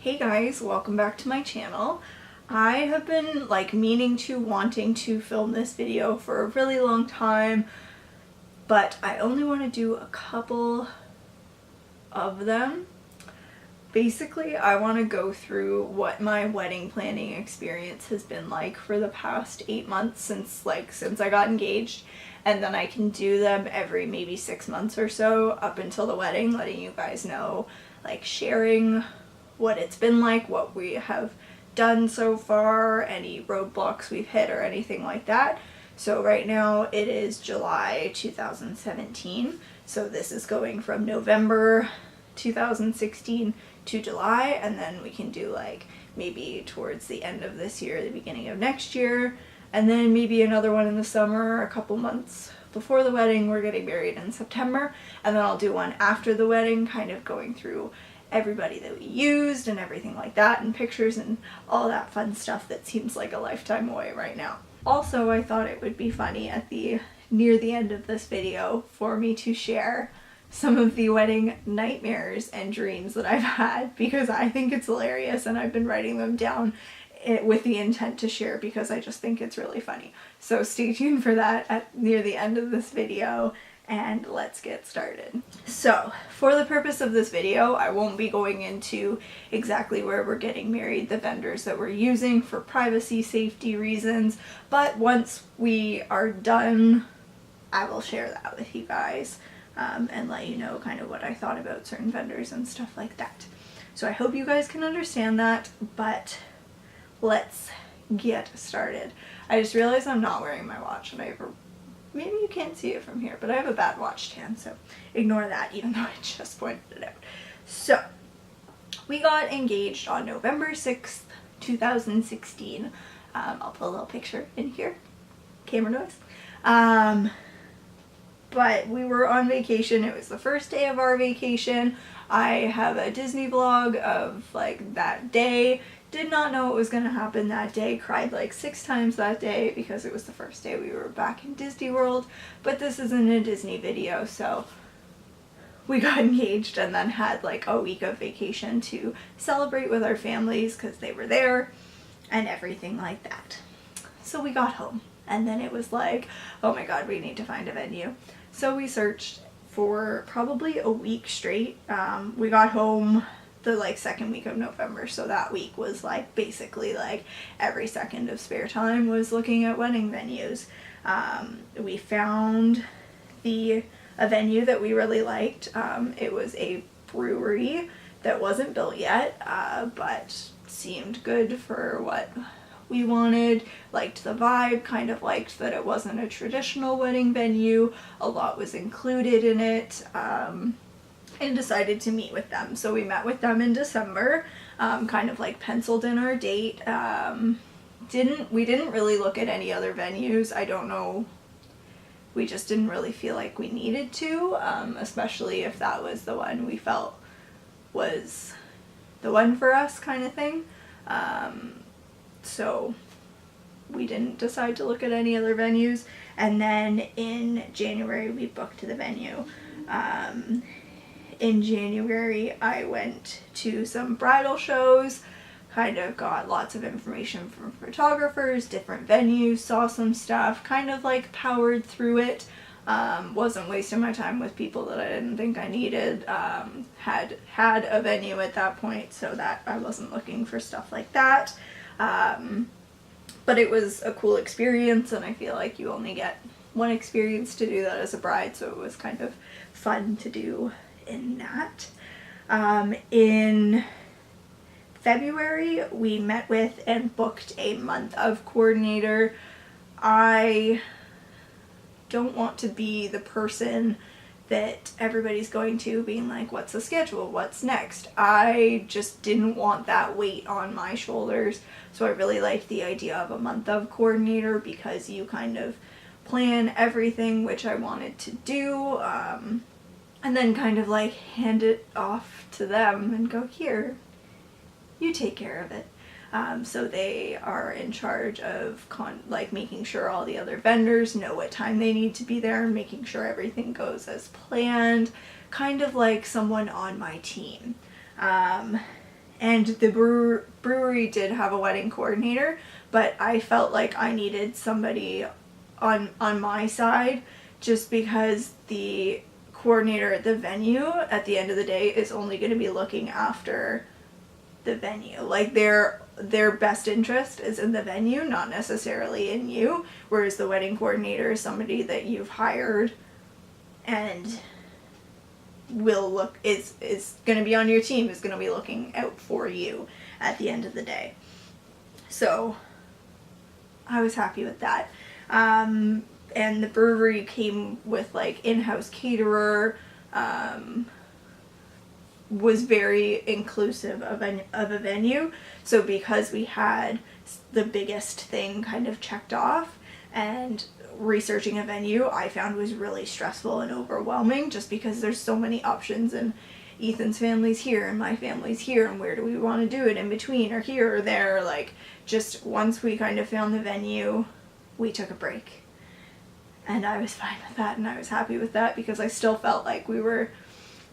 Hey guys, welcome back to my channel. I have been wanting to film this video for a really long time, but I only want to do a couple of them. Basically, I want to go through what my wedding planning experience has been like for the past 8 months since I got engaged, and then I can do them every maybe 6 months or so up until the wedding, letting you guys know, sharing what it's been like, what we have done so far, any roadblocks we've hit or anything like that. So right now it is July 2017, so this is going from November 2016 to July, and then we can do maybe towards the end of this year, the beginning of next year, and then maybe another one in the summer, a couple months before the wedding. We're getting married in September, and then I'll do one after the wedding, kind of going through everybody that we used and everything like that, and pictures and all that fun stuff that seems like a lifetime away right now. Also, I thought it would be funny at near the end of this video for me to share some of the wedding nightmares and dreams that I've had, because I think it's hilarious and I've been writing them down with the intent to share because I just think it's really funny. So stay tuned for that near the end of this video, and let's get started. So for the purpose of this video, I won't be going into exactly where we're getting married, the vendors that we're using for privacy safety reasons, but once we are done, I will share that with you guys and let you know kind of what I thought about certain vendors and stuff like that. So I hope you guys can understand that, but let's get started. I just realized I'm not wearing my watch, and maybe you can't see it from here, but I have a bad watch tan, so ignore that, even though I just pointed it out. So, we got engaged on November 6th, 2016. I'll put a little picture in here. Camera noise. But we were on vacation. It was the first day of our vacation. I have a Disney vlog of that day. Did not know what was going to happen that day. Cried 6 times that day because it was the first day we were back in Disney World. But this isn't a Disney video, so we got engaged and then had a week of vacation to celebrate with our families because they were there and everything like that. So we got home, and then it was oh my god, we need to find a venue. So we searched for probably a week straight. We got home the second week of November, so that week was basically every second of spare time was looking at wedding venues. We found a venue that we really liked. It was a brewery that wasn't built yet, but seemed good for what we wanted. Liked the vibe, kind of liked that it wasn't a traditional wedding venue. A lot was included in it. And decided to meet with them. So we met with them in December, kind of penciled in our date. We didn't really look at any other venues. I don't know, we just didn't really feel like we needed to, especially if that was the one we felt was the one for us, kind of thing. So we didn't decide to look at any other venues. And then in January we booked the venue. In January, I went to some bridal shows, kind of got lots of information from photographers, different venues, saw some stuff, kind of powered through it. Wasn't wasting my time with people that I didn't think I needed. Had a venue at that point, so that I wasn't looking for stuff like that. But it was a cool experience, and I feel like you only get one experience to do that as a bride, so it was kind of fun to do in that. In February, we met with and booked a month of coordinator. I don't want to be the person that everybody's going to being what's the schedule, what's next. I just didn't want that weight on my shoulders, so I really liked the idea of a month of coordinator because you kind of plan everything, which I wanted to do, and then kind of hand it off to them and go, here, you take care of it. So they are in charge of making sure all the other vendors know what time they need to be there and making sure everything goes as planned, kind of like someone on my team. And the brewery did have a wedding coordinator, but I felt like I needed somebody on my side, just because the coordinator at the venue at the end of the day is only going to be looking after the venue. Like their best interest is in the venue, not necessarily in you, whereas the wedding coordinator is somebody that you've hired and is going to be on your team, is going to be looking out for you at the end of the day. So I was happy with that. And the brewery came with like in-house caterer, was very inclusive of a venue. So because we had the biggest thing kind of checked off, and researching a venue I found was really stressful and overwhelming, just because there's so many options, and Ethan's family's here and my family's here, and where do we want to do it, in between or here or there. Like, just once we kind of found the venue, we took a break, and I was fine with that, and I was happy with that, because I still felt like we were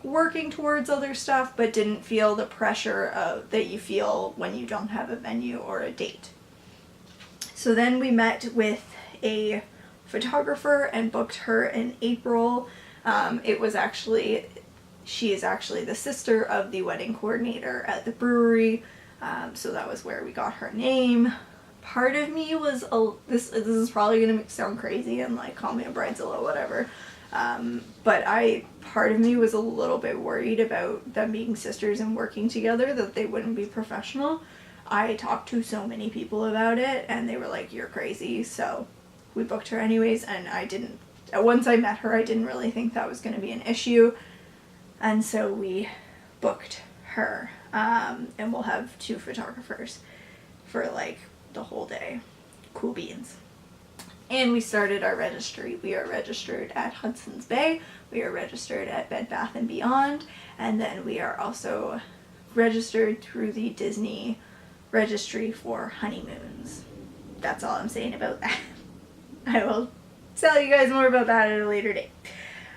working towards other stuff, but didn't feel the pressure that you feel when you don't have a venue or a date. So then we met with a photographer and booked her in April. She is actually the sister of the wedding coordinator at the brewery, so that was where we got her name. Part of me was, this is probably going to sound crazy and like call me a bridezilla or whatever, but part of me was a little bit worried about them being sisters and working together, that they wouldn't be professional. I talked to so many people about it, and they were like, you're crazy, so we booked her anyways, and once I met her, I didn't really think that was going to be an issue, and so we booked her, and we'll have 2 photographers for like the whole day. Cool beans. And we started our registry. We are registered at Hudson's Bay, we are registered at Bed Bath & Beyond, and then we are also registered through the Disney registry for honeymoons. That's all I'm saying about that. I will tell you guys more about that at a later date.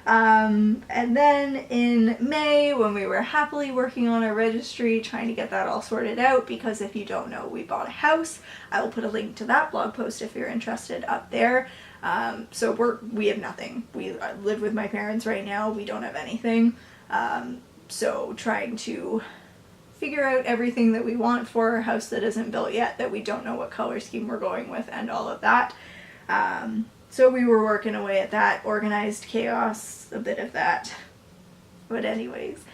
And then in May, when we were happily working on our registry, trying to get that all sorted out, because if you don't know, we bought a house. I will put a link to that blog post if you're interested up there. So we have nothing. We live with my parents right now. We don't have anything. So trying to figure out everything that we want for our house that isn't built yet, that we don't know what color scheme we're going with, and all of that. So we were working away at that, organized chaos, a bit of that. But anyways,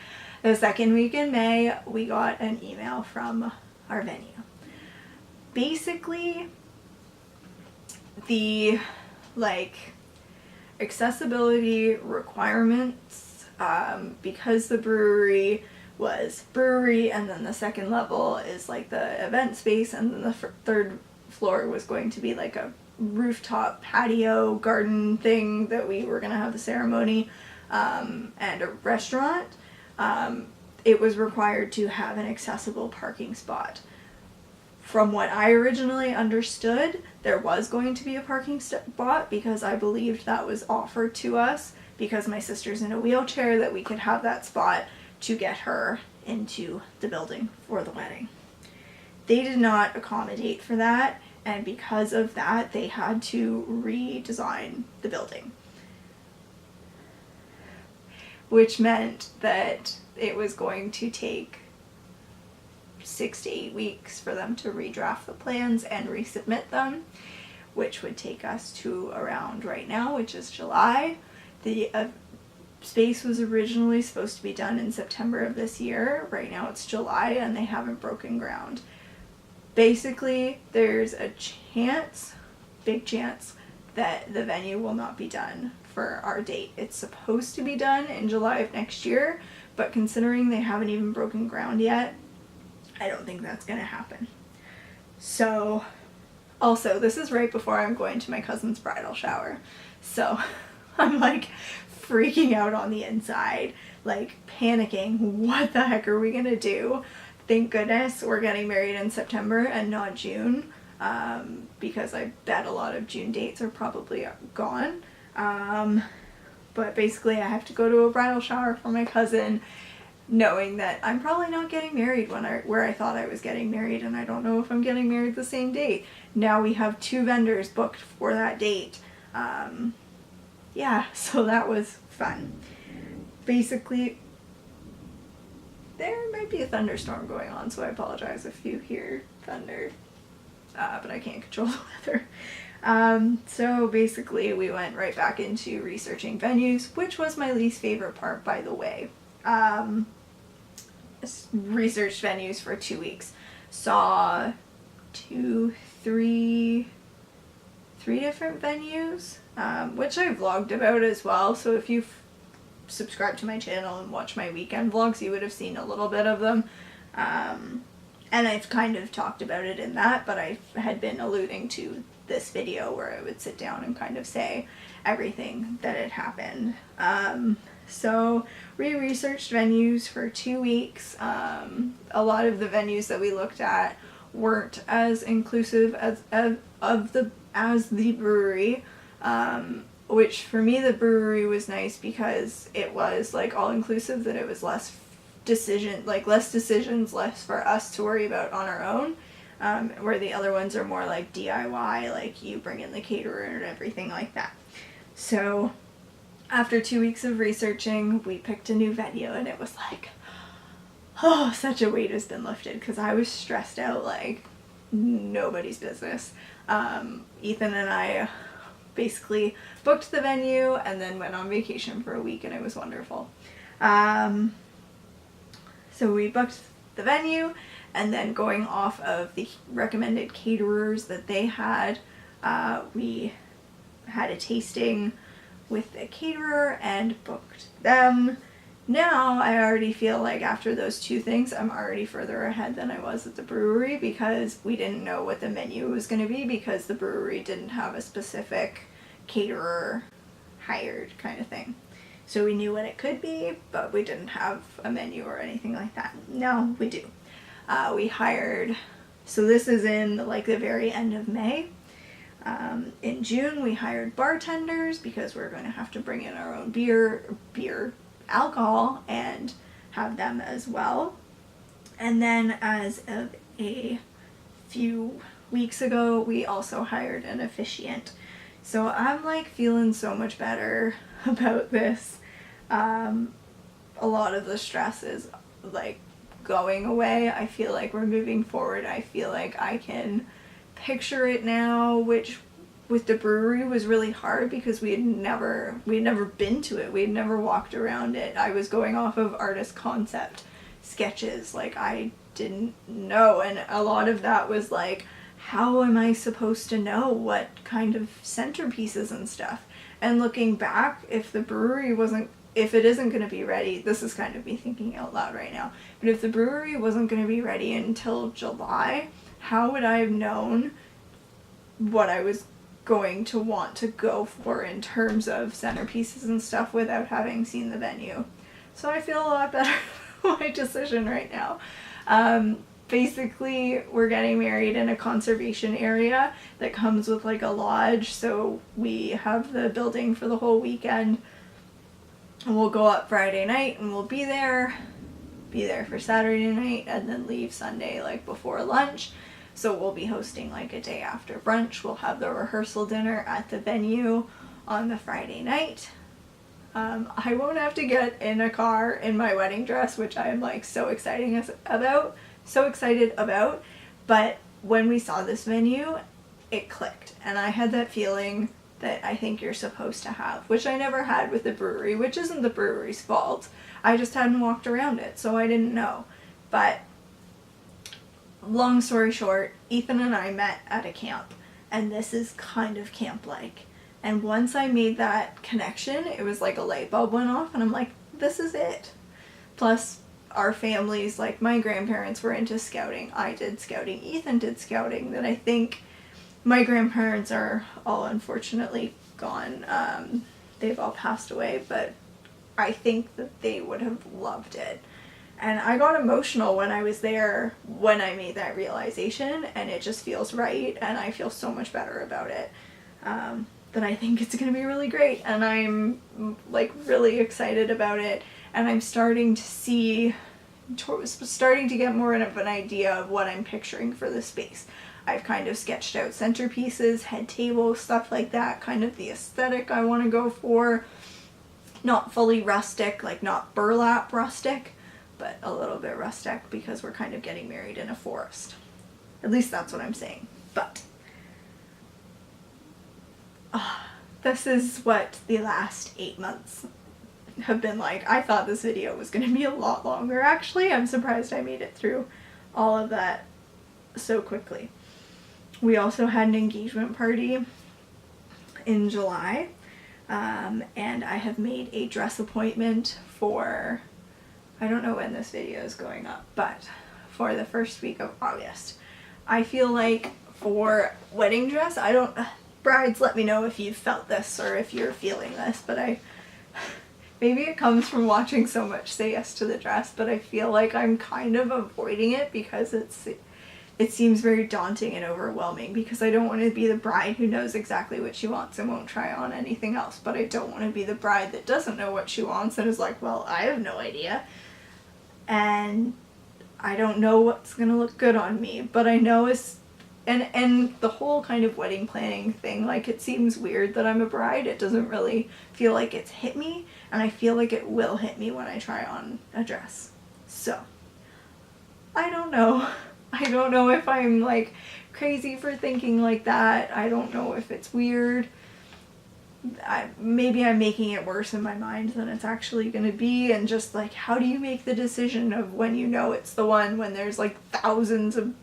the second week in May, we got an email from our venue. Basically, the accessibility requirements, because the brewery was brewery, and then the second level is like the event space, and then the third floor was going to be like a rooftop patio garden thing that we were going to have the ceremony, and a restaurant. It was required to have an accessible parking spot. From what I originally understood, there was going to be a parking spot, because I believed that was offered to us, because my sister's in a wheelchair, that we could have that spot to get her into the building for the wedding. They did not accommodate for that, and because of that, they had to redesign the building, which meant that it was going to take 6 to 8 weeks for them to redraft the plans and resubmit them, which would take us to around right now, which is July. The space was originally supposed to be done in September of this year. Right now it's July, and they haven't broken ground. Basically, there's a chance, big chance, that the venue will not be done for our date. It's supposed to be done in July of next year, but considering they haven't even broken ground yet, I don't think that's going to happen. So, also, this is right before I'm going to my cousin's bridal shower, so I'm like freaking out on the inside, like panicking. What the heck are we going to do? Thank goodness we're getting married in September and not June, because I bet a lot of June dates are probably gone. But basically I have to go to a bridal shower for my cousin, knowing that I'm probably not getting married where I thought I was getting married, and I don't know if I'm getting married the same date. Now we have 2 vendors booked for that date. Yeah, so that was fun. Basically, there might be a thunderstorm going on, so I apologize if you hear thunder, but I can't control the weather. So basically we went right back into researching venues, which was my least favorite part, by the way. Researched venues for 2 weeks. Saw 3 different venues, which I vlogged about as well, so if you've subscribed to my channel and watched my weekend vlogs, you would have seen a little bit of them. And I've kind of talked about it in that, but I had been alluding to this video where I would sit down and kind of say everything that had happened. So we researched venues for 2 weeks. A lot of the venues that we looked at weren't as inclusive as the brewery, which for me the brewery was nice because it was like all inclusive, that it was less decisions, less for us to worry about on our own, where the other ones are more like DIY, like you bring in the caterer and everything like that. So after 2 weeks of researching, we picked a new venue, and it was like, oh, such a weight has been lifted, because I was stressed out like nobody's business. Ethan and I basically booked the venue and then went on vacation for a week, and it was wonderful. So we booked the venue, and then going off of the recommended caterers that they had, we had a tasting with the caterer and booked them. Now I already feel like after those 2 things, I'm already further ahead than I was at the brewery, because we didn't know what the menu was going to be, because the brewery didn't have a specific caterer hired kind of thing. So we knew what it could be, but we didn't have a menu or anything like that. Now we do. We hired, so this is in like the very end of May. In June we hired bartenders, because we're going to have to bring in our own alcohol and have them as well. And then as of a few weeks ago, we also hired an officiant. So I'm like feeling so much better about this. A lot of the stress is like going away. I feel like we're moving forward. I feel like I can picture it now, which with the brewery was really hard because we had never been to it. We had never walked around it. I was going off of artist concept sketches. Like, I didn't know, and a lot of that was like, how am I supposed to know what kind of centerpieces and stuff? And looking back, if the brewery if it isn't going to be ready, this is kind of me thinking out loud right now, but if the brewery wasn't going to be ready until July, how would I have known what I was going to want to go for in terms of centerpieces and stuff without having seen the venue? So I feel a lot better about my decision right now. Basically, we're getting married in a conservation area that comes with like a lodge, so we have the building for the whole weekend, and we'll go up Friday night and we'll be there for Saturday night, and then leave Sunday like before lunch. So we'll be hosting like a day after brunch. We'll have the rehearsal dinner at the venue on the Friday night. I won't have to get in a car in my wedding dress, which I am like so excited about, but when we saw this venue, it clicked, and I had that feeling that I think you're supposed to have, which I never had with the brewery, which isn't the brewery's fault. I just hadn't walked around it, so I didn't know. But long story short, Ethan and I met at a camp, and this is kind of camp-like. And once I made that connection, it was like a light bulb went off, and I'm like, this is it. Plus, our families, like my grandparents were into scouting. I did scouting. Ethan did scouting. That I think my grandparents are all unfortunately gone. They've all passed away, but I think that they would have loved it. And I got emotional when I was there when I made that realization, and it just feels right, and I feel so much better about it. That I think it's going to be really great, and I'm like really excited about it. and I'm starting to get more of an idea of what I'm picturing for the space. I've kind of sketched out centerpieces, head tables, stuff like that, kind of the aesthetic I want to go for. Not fully rustic, like not burlap rustic, but a little bit rustic because we're kind of getting married in a forest. At least that's what I'm saying. But this is what the last 8 months have been like. I thought this video was going to be a lot longer, actually. I'm surprised I made it through all of that so quickly. We also had an engagement party in July, and I have made a dress appointment for, I don't know when this video is going up, but for the first week of August. I feel like for wedding dress, brides, let me know if you've felt this or if you're feeling this, but maybe it comes from watching so much Say Yes to the Dress, but I feel like I'm kind of avoiding it because it seems very daunting and overwhelming, because I don't want to be the bride who knows exactly what she wants and won't try on anything else, but I don't want to be the bride that doesn't know what she wants and is like, well, I have no idea, and I don't know what's going to look good on me, but I know and the whole kind of wedding planning thing, like, it seems weird that I'm a bride. It doesn't really feel like it's hit me, and I feel like it will hit me when I try on a dress. So, I don't know. I don't know if I'm, like, crazy for thinking like that. I don't know if it's weird. Maybe I'm making it worse in my mind than it's actually going to be, and just, like, how do you make the decision of when you know it's the one when there's, like, thousands of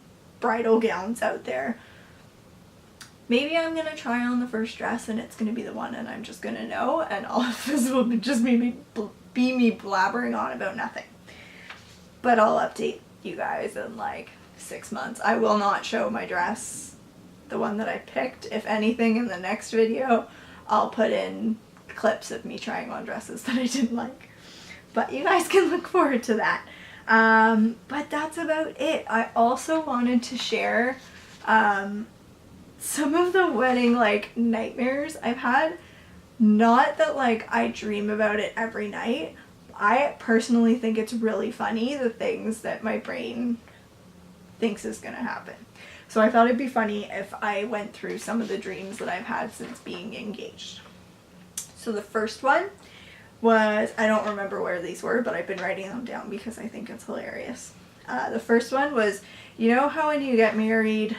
bridal gowns out there? Maybe I'm going to try on the first dress and it's going to be the one and I'm just going to know, and all of this will just be me blabbering on about nothing. But I'll update you guys in, like, 6 months. I will not show my dress, the one that I picked. If anything, in the next video I'll put in clips of me trying on dresses that I didn't like. But you guys can look forward to that. But that's about it. I also wanted to share some of the wedding, like, nightmares I've had. Not that, like, I dream about it every night. I personally think it's really funny, the things that my brain thinks is gonna happen. So I thought it'd be funny if I went through some of the dreams that I've had since being engaged. So the first one was, I don't remember where these were, but I've been writing them down because I think it's hilarious. The first one was, you know how when you get married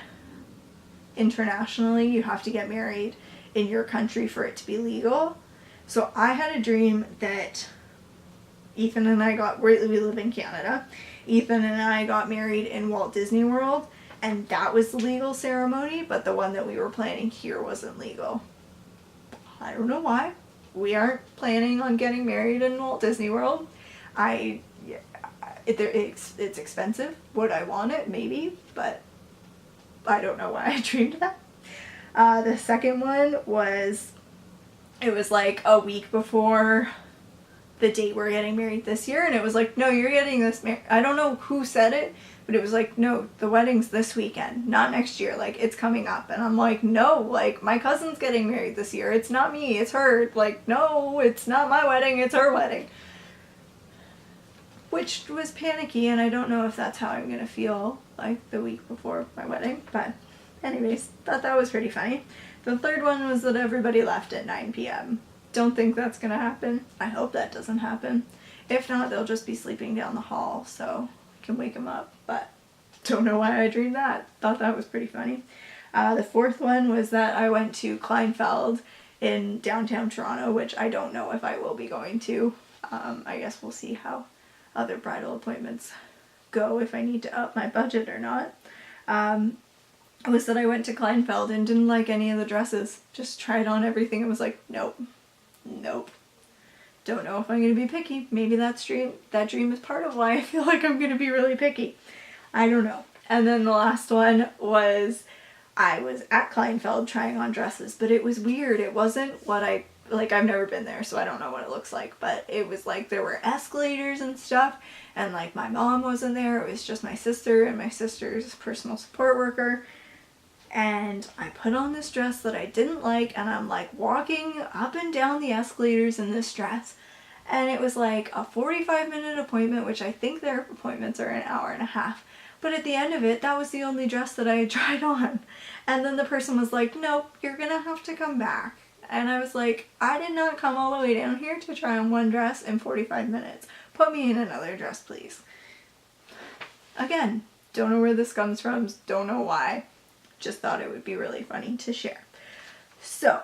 internationally, you have to get married in your country for it to be legal? So I had a dream that Ethan and I we live in Canada. Ethan and I got married in Walt Disney World, and that was the legal ceremony, but the one that we were planning here wasn't legal. I don't know why. We aren't planning on getting married in Walt Disney World. It's expensive. Would I want it? Maybe, but I don't know why I dreamed that. The second one was, it was like a week before the date we're getting married this year, and it was like, no, you're getting this I don't know who said it, but it was like, no, the wedding's this weekend, not next year, like, it's coming up. And I'm like, no, like, my cousin's getting married this year, it's not me, it's her. Like, no, it's not my wedding, it's her wedding. Which was panicky, and I don't know if that's how I'm gonna feel, like, the week before my wedding, but anyways, thought that was pretty funny. The third one was that everybody left at 9 p.m. Don't think that's gonna happen. I hope that doesn't happen. If not, they'll just be sleeping down the hall, so I can wake them up, but don't know why I dreamed that. Thought that was pretty funny. The fourth one was that I went to Kleinfeld in downtown Toronto, which I don't know if I will be going to. I guess we'll see how other bridal appointments go, if I need to up my budget or not. Was that I went to Kleinfeld and didn't like any of the dresses. Just tried on everything and was like, nope. Don't know if I'm going to be picky. Maybe that dream is part of why I feel like I'm going to be really picky. I don't know. And then the last one was, I was at Kleinfeld trying on dresses, but it was weird. It wasn't what I've never been there, so I don't know what it looks like, but it was like there were escalators and stuff, and like my mom wasn't there. It was just my sister and my sister's personal support worker. And I put on this dress that I didn't like, and I'm like walking up and down the escalators in this dress, and it was like a 45-minute appointment, which I think their appointments are an hour and a half. But at the end of it, that was the only dress that I had tried on. And then the person was like, nope, you're gonna have to come back. And I was like, I did not come all the way down here to try on one dress in 45 minutes. Put me in another dress, please. Again, don't know where this comes from, don't know why. Just thought it would be really funny to share. So,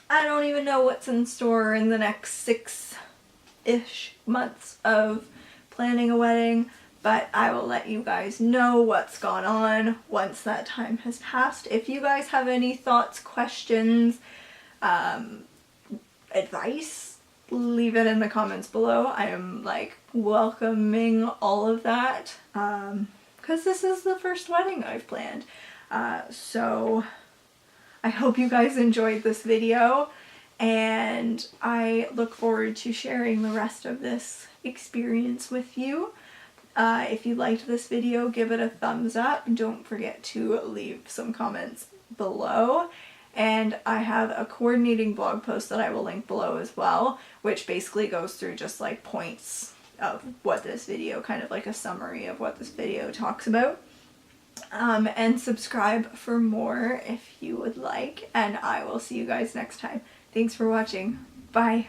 I don't even know what's in store in the next 6-ish months of planning a wedding, but I will let you guys know what's gone on once that time has passed. If you guys have any thoughts, questions, advice, leave it in the comments below. I am like welcoming all of that because this is the first wedding I've planned. So I hope you guys enjoyed this video, and I look forward to sharing the rest of this experience with you. If you liked this video, give it a thumbs up. Don't forget to leave some comments below. And I have a coordinating blog post that I will link below as well, which basically goes through just like points of what this video, kind of like a summary of what this video talks about. And subscribe for more if you would like, and I will see you guys next time. Thanks for watching. Bye.